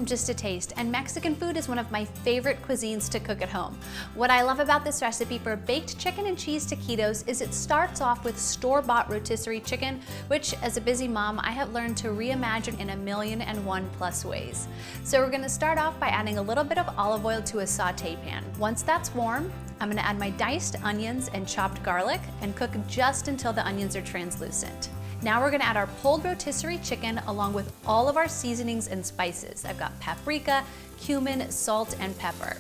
from Just a Taste, and Mexican food is one of my favorite cuisines to cook at home. What I love about this recipe for baked chicken and cheese taquitos is it starts off with store-bought rotisserie chicken, which as a busy mom, I have learned to reimagine in 1,000,001+ ways. So we're gonna start off by adding a little bit of olive oil to a saute pan. Once that's warm, I'm gonna add my diced onions and chopped garlic and cook just until the onions are translucent. Now we're gonna add our pulled rotisserie chicken along with all of our seasonings and spices. I've got paprika, cumin, salt, and pepper.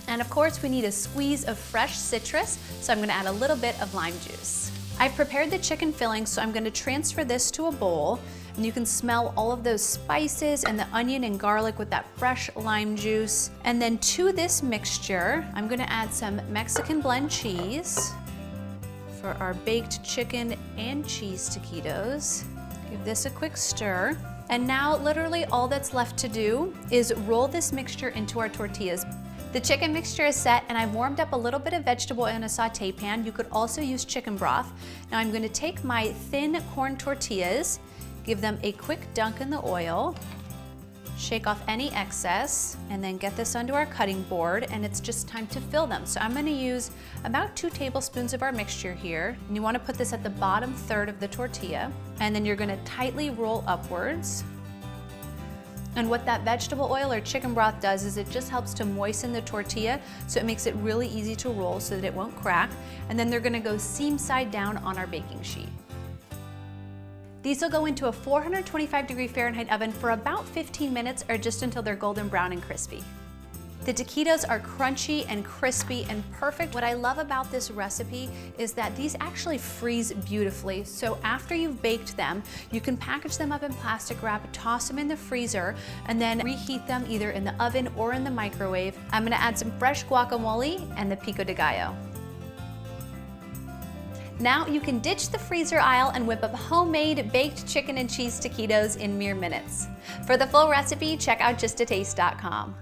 And of course, we need a squeeze of fresh citrus, so I'm gonna add a little bit of lime juice. I've prepared the chicken filling, so I'm gonna transfer this to a bowl, and you can smell all of those spices and the onion and garlic with that fresh lime juice. And then to this mixture, I'm gonna add some Mexican blend cheese for our baked chicken and cheese taquitos. Give this a quick stir. And now literally all that's left to do is roll this mixture into our tortillas. The chicken mixture is set, and I've warmed up a little bit of vegetable in a saute pan. You could also use chicken broth. Now I'm gonna take my thin corn tortillas, give them a quick dunk in the oil, shake off any excess, and then get this onto our cutting board, and it's just time to fill them. So I'm gonna use about 2 tablespoons of our mixture here, and you wanna put this at the bottom third of the tortilla, and then you're gonna tightly roll upwards. And what that vegetable oil or chicken broth does is it just helps to moisten the tortilla, so it makes it really easy to roll so that it won't crack, and then they're gonna go seam side down on our baking sheet. These will go into a 425°F oven for about 15 minutes or just until they're golden brown and crispy. The taquitos are crunchy and crispy and perfect. What I love about this recipe is that these actually freeze beautifully. So after you've baked them, you can package them up in plastic wrap, toss them in the freezer, and then reheat them either in the oven or in the microwave. I'm gonna add some fresh guacamole and the pico de gallo. Now you can ditch the freezer aisle and whip up homemade baked chicken and cheese taquitos in mere minutes. For the full recipe, check out justataste.com.